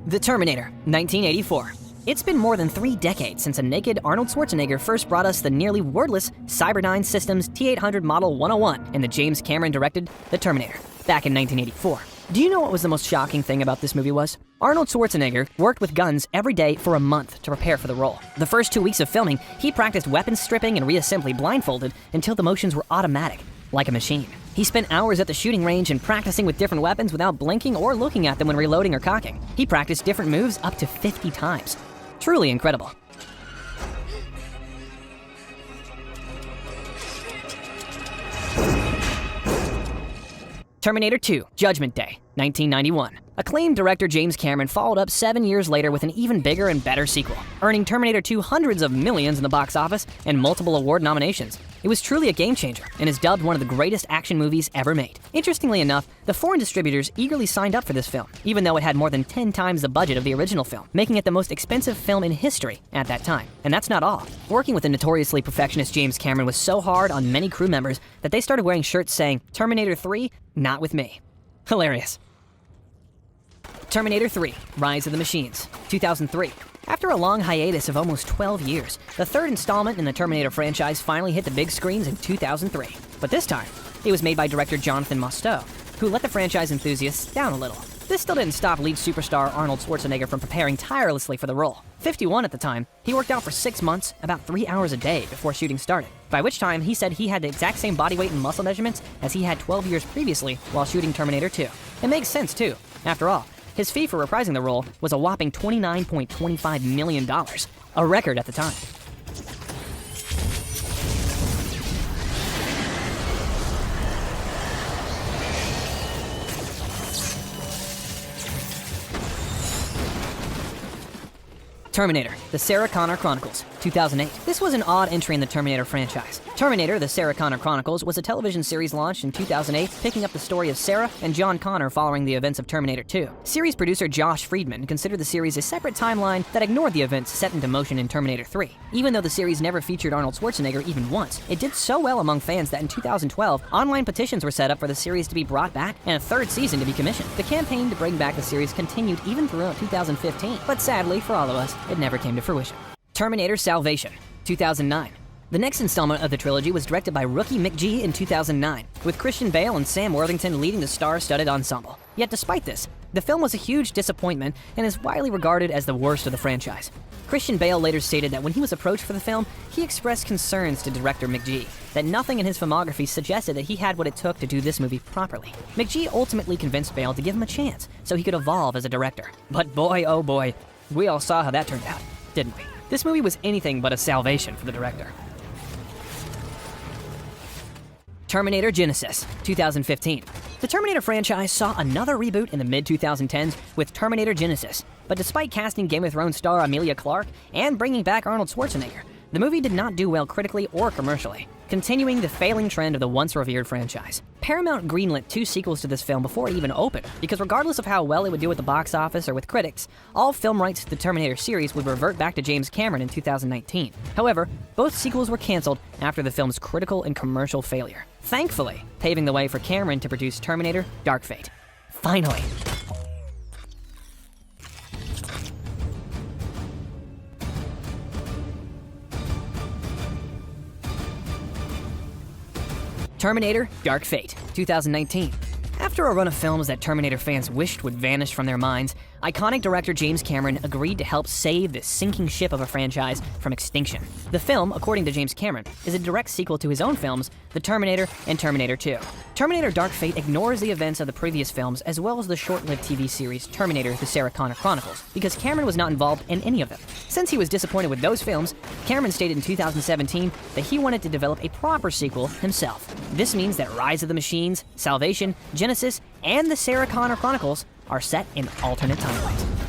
The Terminator, 1984. It's been more than 3 decades since a naked Arnold Schwarzenegger first brought us the nearly wordless Cyberdyne Systems T-800 Model 101 in the James Cameron-directed The Terminator, back in 1984. Do you know what was the most shocking thing about this movie was? Arnold Schwarzenegger worked with guns every day for a month to prepare for the role. The first 2 weeks of filming, he practiced weapons stripping and reassembly blindfolded until the motions were automatic, like a machine. He spent hours at the shooting range and practicing with different weapons without blinking or looking at them when reloading or cocking. He practiced different moves up to 50 times. Truly incredible. Terminator 2, Judgment Day, 1991. Acclaimed director James Cameron followed up 7 years later with an even bigger and better sequel, earning Terminator 2 hundreds of millions in the box office and multiple award nominations. It was truly a game changer and is dubbed one of the greatest action movies ever made. Interestingly enough, the foreign distributors eagerly signed up for this film, even though it had more than 10 times the budget of the original film, making it the most expensive film in history at that time. And that's not all. Working with the notoriously perfectionist James Cameron was so hard on many crew members that they started wearing shirts saying, "Terminator 3, not with me." Hilarious. Terminator 3, Rise of the Machines, 2003. After a long hiatus of almost 12 years, the third installment in the Terminator franchise finally hit the big screens in 2003. But this time, it was made by director Jonathan Mostow, who let the franchise enthusiasts down a little. This still didn't stop lead superstar Arnold Schwarzenegger from preparing tirelessly for the role. 51 at the time, he worked out for 6 months, about 3 hours a day before shooting started, by which time he said he had the exact same body weight and muscle measurements as he had 12 years previously while shooting Terminator 2. It makes sense too. After all, his fee for reprising the role was a whopping $29.25 million, a record at the time. Terminator, the Sarah Connor Chronicles, 2008. This was an odd entry in the Terminator franchise. Terminator, the Sarah Connor Chronicles was a television series launched in 2008, picking up the story of Sarah and John Connor following the events of Terminator 2. Series producer Josh Friedman considered the series a separate timeline that ignored the events set into motion in Terminator 3. Even though the series never featured Arnold Schwarzenegger even once, it did so well among fans that in 2012, online petitions were set up for the series to be brought back and a 3rd season to be commissioned. The campaign to bring back the series continued even throughout 2015, but sadly for all of us, it never came to fruition. Terminator Salvation, 2009. The next installment of the trilogy was directed by rookie McG in 2009, with Christian Bale and Sam Worthington leading the star-studded ensemble. Yet despite this, the film was a huge disappointment and is widely regarded as the worst of the franchise. Christian Bale later stated that when he was approached for the film, he expressed concerns to director McG, that nothing in his filmography suggested that he had what it took to do this movie properly. McG ultimately convinced Bale to give him a chance so he could evolve as a director. But boy, oh boy, we all saw how that turned out, didn't we? This movie was anything but a salvation for the director. Terminator Genisys, 2015. The Terminator franchise saw another reboot in the mid-2010s with Terminator Genisys, but despite casting Game of Thrones star Emilia Clarke and bringing back Arnold Schwarzenegger, the movie did not do well critically or commercially, continuing the failing trend of the once-revered franchise. Paramount greenlit 2 sequels to this film before it even opened, because regardless of how well it would do at the box office or with critics, all film rights to the Terminator series would revert back to James Cameron in 2019. However, both sequels were canceled after the film's critical and commercial failure, thankfully paving the way for Cameron to produce Terminator Dark Fate. Finally. Terminator Dark Fate, 2019. After a run of films that Terminator fans wished would vanish from their minds, iconic director James Cameron agreed to help save this sinking ship of a franchise from extinction. The film, according to James Cameron, is a direct sequel to his own films, The Terminator and Terminator 2. Terminator Dark Fate ignores the events of the previous films as well as the short-lived TV series Terminator the Sarah Connor Chronicles, because Cameron was not involved in any of them. Since he was disappointed with those films, Cameron stated in 2017 that he wanted to develop a proper sequel himself. This means that Rise of the Machines, Salvation, Genisys, and the Sarah Connor Chronicles are set in alternate timelines.